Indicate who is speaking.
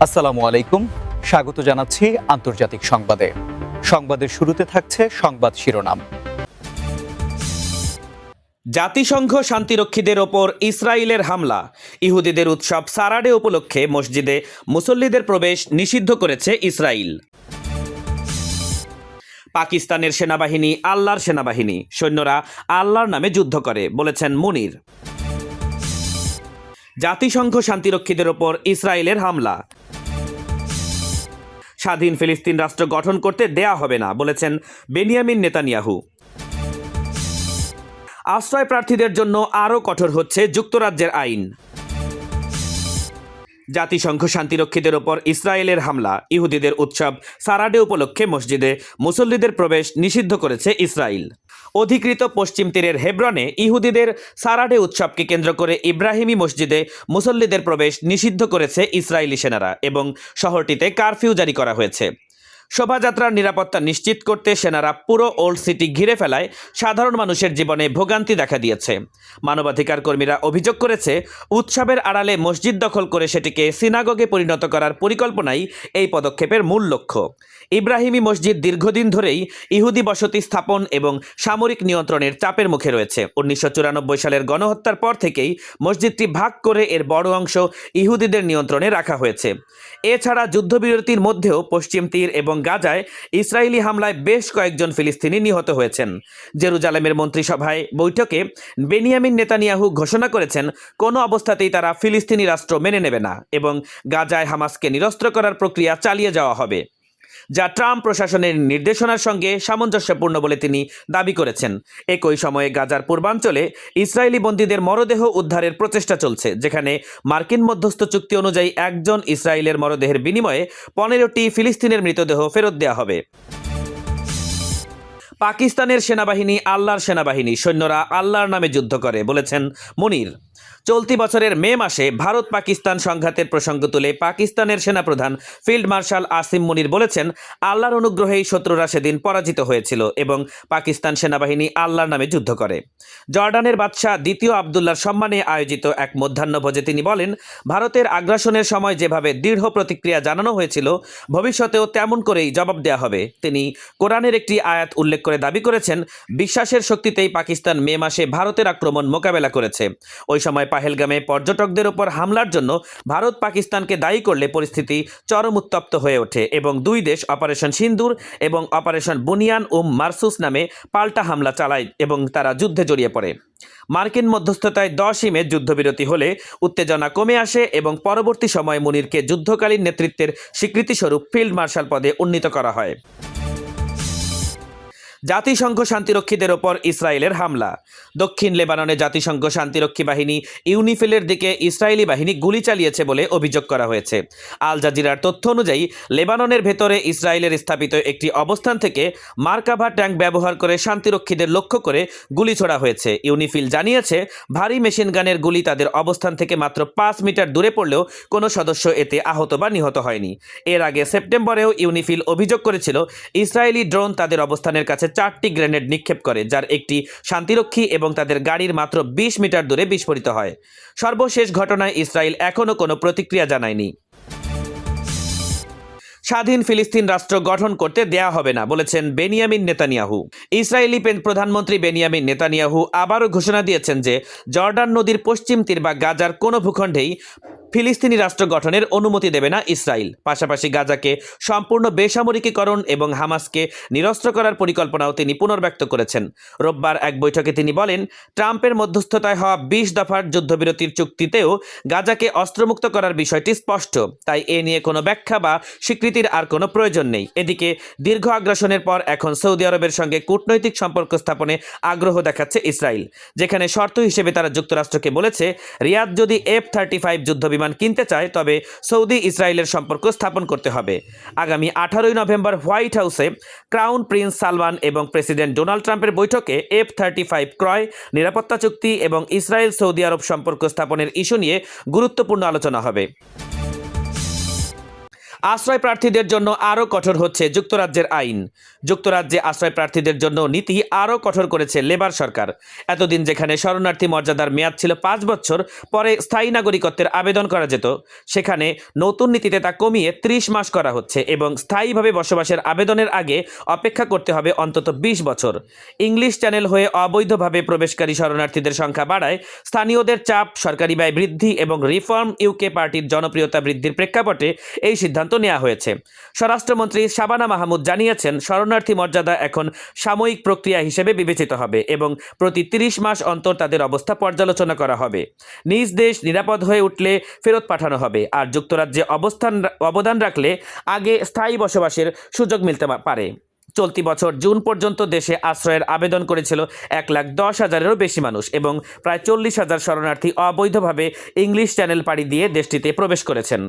Speaker 1: আসসালামু আলাইকুম, স্বাগত জানাচ্ছি আন্তর্জাতিক সংবাদে। সংবাদের শুরুতে থাকছে সংবাদ শিরোনাম।
Speaker 2: জাতিসংঘ শান্তিরক্ষীদের ওপর ইসরায়েলের হামলা, ইহুদিদের উৎসব সারাডে উপলক্ষে মসজিদে মুসল্লিদের প্রবেশ নিষিদ্ধ করেছে ইসরায়েল। পাকিস্তানের সেনাবাহিনী আল্লাহর সেনাবাহিনী, সৈন্যরা আল্লাহর নামে যুদ্ধ করে বলেছেন মুনির। জাতিসংঘ শান্তিরক্ষীদের ওপর ইসরায়েলের হামলা, স্বাধীন ফিলিস্তিন রাষ্ট্র গঠন করতে দেয়া হবে না বলেছেন বেনিয়ামিন নেতানিয়াহু। আশ্রয় প্রার্থীদের জন্য আরও কঠোর হচ্ছে যুক্তরাজ্যের আইন। জাতিসংঘ শান্তিরক্ষীদের ওপর ইসরায়েলের হামলা, ইহুদিদের উৎসব সারাডে উপলক্ষে মসজিদে মুসল্লিদের প্রবেশ নিষিদ্ধ করেছে ইসরায়েল। অধিকৃত পশ্চিম তীরের হেব্রনে ইহুদিদের সারাডে উৎসবকে কেন্দ্র করে ইব্রাহিমী মসজিদে মুসল্লিদের প্রবেশ নিষিদ্ধ করেছে ইসরায়েলি সেনারা এবং শহরটিতে কারফিউ জারি করা হয়েছে। শোভাযাত্রার নিরাপত্তা নিশ্চিত করতে সেনারা পুরো ওল্ড সিটি ঘিরে ফেলায় সাধারণ মানুষের জীবনে ভোগান্তি দেখা দিয়েছে। মানবাধিকার কর্মীরা অভিযোগ করেছে, উৎসবের আড়ালে মসজিদ দখল করে সেটিকে সিনাগগে পরিণত করার পরিকল্পনাই এই পদক্ষেপের মূল লক্ষ্য। ইব্রাহিমী মসজিদ দীর্ঘদিন ধরেই ইহুদি বসতি স্থাপন এবং সামরিক নিয়ন্ত্রণের চাপের মুখে রয়েছে। 1994 সালের গণহত্যার পর থেকেই মসজিদটি ভাগ করে এর বড় অংশ ইহুদিদের নিয়ন্ত্রণে রাখা হয়েছে। এছাড়া যুদ্ধবিরতির মধ্যেও পশ্চিম তীর এবং গাজায় ইসরায়েলি হামলায় বেশ কয়েকজন ফিলিস্তিনি নিহত হয়েছেন। জেরুজালেমের মন্ত্রিসভায় বৈঠকে বেনিয়ামিন নেতানিয়াহু ঘোষণা করেছেন, কোনো অবস্থাতেই তারা ফিলিস্তিনি রাষ্ট্র মেনে নেবে না এবং গাজায় হামাসকে নিরস্ত্র করার প্রক্রিয়া চালিয়ে যাওয়া হবে, যা ট্রাম্প প্রশাসনের নির্দেশনার সঙ্গে সামঞ্জস্যপূর্ণ বলে তিনি দাবি করেছেন। একই সময়ে গাজার পূর্বাঞ্চলে ইসরায়েলি বন্দীদের মরদেহ উদ্ধারের প্রচেষ্টা চলছে, যেখানে মার্কিন মধ্যস্থ চুক্তি অনুযায়ী একজন ইসরায়েলের মরদেহের বিনিময়ে 15টি ফিলিস্তিনের মৃতদেহ ফেরত দেওয়া হবে। পাকিস্তানের সেনাবাহিনী আল্লাহর সেনাবাহিনী, সৈন্যরা আল্লাহর নামে যুদ্ধ করে বলেছেন মুনির। চলতি বছরের মে মাসে ভারত পাকিস্তান সংঘাতের প্রসঙ্গ তুলে পাকিস্তানের সেনাপ্রধান ফিল্ড মার্শাল আসিম মুনির বলেছেন, আল্লাহর অনুগ্রহেই শত্রুরা সেদিন পরাজিত হয়েছিল এবং পাকিস্তান সেনাবাহিনী আল্লাহর নামে যুদ্ধ করে। জর্ডানের বাদশাহ দ্বিতীয় আবদুল্লাহর সম্মানে আয়োজিত এক মধ্যাহ্নভোজে তিনি বলেন, ভারতের আগ্রাসনের সময় যেভাবে দৃঢ় প্রতিক্রিয়া জানানো হয়েছিল, ভবিষ্যতেও তেমন করেই জবাব দেওয়া হবে। তিনি কোরআনের একটি আয়াত উল্লেখ করে দাবি করেছেন, বিশ্বাসের শক্তিতেই পাকিস্তান মে মাসে ভারতের আক্রমণ মোকাবেলা করেছে। ওই সময় পাহেলগামে পর্যটকদের ওপর হামলার জন্য ভারত পাকিস্তানকে দায়ী করলে পরিস্থিতি চরম উত্তপ্ত হয়ে ওঠে এবং দুই দেশ অপারেশন সিন্দুর এবং অপারেশন বুনিয়ান মারসুস নামে পাল্টা হামলা চালায় এবং তারা যুদ্ধে জড়িয়ে পড়ে। মার্কিন মধ্যস্থতায় 10ই মে যুদ্ধবিরতি হলে উত্তেজনা কমে আসে এবং পরবর্তী সময়ে মুনিরকে যুদ্ধকালীন নেতৃত্বের স্বীকৃতিস্বরূপ ফিল্ড মার্শাল পদে উন্নীত করা হয়। জাতিসংঘ শান্তিরক্ষীদের ওপর ইসরায়েলের হামলা, দক্ষিণ লেবাননে জাতিসংঘ শান্তিরক্ষী বাহিনী ইউনিফিলের দিকে ইসরায়েলি বাহিনী গুলি চালিয়েছে বলে অভিযোগ করা হয়েছে। আল জাজিরার তথ্য অনুযায়ী লেবাননের ভেতরে ইসরায়েলের স্থাপিত একটি অবস্থান থেকে মার্কাভা ট্যাঙ্ক ব্যবহার করে শান্তিরক্ষীদের লক্ষ্য করে গুলি ছোড়া হয়েছে। ইউনিফিল জানিয়েছে, ভারী মেশিন গানের গুলি তাদের অবস্থান থেকে মাত্র 5 মিটার দূরে পড়লেও কোনো সদস্য এতে আহত বা নিহত হয়নি। এর আগে সেপ্টেম্বরেও ইউনিফিল অভিযোগ করেছিল, ইসরায়েলি ড্রোন তাদের অবস্থানের কাছে 4টি গ্রেনেড নিক্ষেপ করে, যার একটি শান্তিরক্ষী এবং তাদের গাড়ির মাত্র 20 মিটার দূরে বিস্ফোরিত হয়। সর্বশেষ ঘটনায় ইসরায়েল এখনও কোনো প্রতিক্রিয়া জানায়নি। স্বাধীন ফিলিস্তিন রাষ্ট্র গঠন করতে দেয়া হবে না বলেছেন বেনিয়ামিন নেতানিয়াহু। ইসরায়েলি প্রধানমন্ত্রী বেনিয়ামিন নেতানিয়াহু আবারও ঘোষণা দিয়েছেন যে জর্ডান নদীর পশ্চিম তীর বা গাজার কোনো ভূখণ্ডেই ফিলিস্তিনি রাষ্ট্র গঠনের অনুমতি দেবে না ইসরায়েল। পাশাপাশি গাজাকে সম্পূর্ণ বেসামরিকীকরণ এবং হামাসকে নিরস্ত্র করার পরিকল্পনাও তিনি পুনর্ব্যক্ত করেছেন। রোববার এক বৈঠকে তিনি বলেন, ট্রাম্পের মধ্যস্থতায় হওয়া 20 দফার যুদ্ধবিরতির চুক্তিতেও গাজাকে অস্ত্রমুক্ত করার বিষয়টি স্পষ্ট, তাই এ নিয়ে কোনো ব্যাখ্যা বা স্বীকৃতির আর কোনো প্রয়োজন নেই। এদিকে দীর্ঘ আগ্রাসনের পর এখন সৌদি আরবের সঙ্গে কূটনৈতিক সম্পর্ক স্থাপনে আগ্রহ দেখাচ্ছে ইসরায়েল, যেখানে শর্ত হিসেবে তারা যুক্তরাষ্ট্রকে বলেছে, রিয়াদ যদি F-35 যুদ্ধবিমান কিনতে চায় তবে সৌদি ইসরায়েলের সম্পর্ক স্থাপন করতে হবে। আগামী 18ই নভেম্বর হোয়াইট হাউসে ক্রাউন প্রিন্স সালমান এবং প্রেসিডেন্ট ডোনাল্ড ট্রাম্পের বৈঠকে F-35 ক্রয়, নিরাপত্তা চুক্তি এবং ইসরায়েল সৌদি আরব সম্পর্ক স্থাপনের ইস্যু নিয়ে গুরুত্বপূর্ণ আলোচনা হবে। আশ্রয় প্রার্থীদের জন্য আরও কঠোর হচ্ছে যুক্তরাজ্যের আইন। যুক্তরাজ্যে আশ্রয় প্রার্থীদের জন্য নীতি আরও কঠোর করেছে লেবার সরকার। এতদিন যেখানে শরণার্থী মর্যাদার মেয়াদ ছিল 5 বছর, পরে স্থায়ী নাগরিকত্বের আবেদন করা যেত, সেখানে নতুন নীতিতে তা কমিয়ে 30 মাস করা হচ্ছে এবং স্থায়ীভাবে বসবাসের আবেদনের আগে অপেক্ষা করতে হবে অন্তত 20 বছর। ইংলিশ চ্যানেল হয়ে অবৈধভাবে প্রবেশকারী শরণার্থীদের সংখ্যা বাড়ায় স্থানীয়দের চাপ, সরকারি ব্যয় বৃদ্ধি এবং রিফর্ম ইউকে পার্টির জনপ্রিয়তা বৃদ্ধির প্রেক্ষাপটে এই সিদ্ধান্ত নেওয়া হয়েছে। স্বরাষ্ট্রমন্ত্রী শাবানা মাহমুদ জানিয়েছেন, শরণার্থী মর্যাদা এখন সাময়িক প্রক্রিয়া হিসেবে বিবেচিত হবে এবং প্রতি 30 মাস অন্তর তাদের অবস্থা পর্যালোচনা করা হবে। নিজ দেশ নিরাপদ হয়ে উঠলে ফেরত পাঠানো হবে, আর যুক্তরাজ্যে অবদান রাখলে আগে স্থায়ী বসবাসের সুযোগ মিলতে পারে। চলতি বছর জুন পর্যন্ত দেশে আশ্রয়ের আবেদন করেছিল 1,10,000-এরও বেশি মানুষ এবং প্রায় 40,000 শরণার্থী অবৈধভাবে ইংলিশ চ্যানেল পাড়ি দিয়ে দেশটিতে প্রবেশ করেছেন।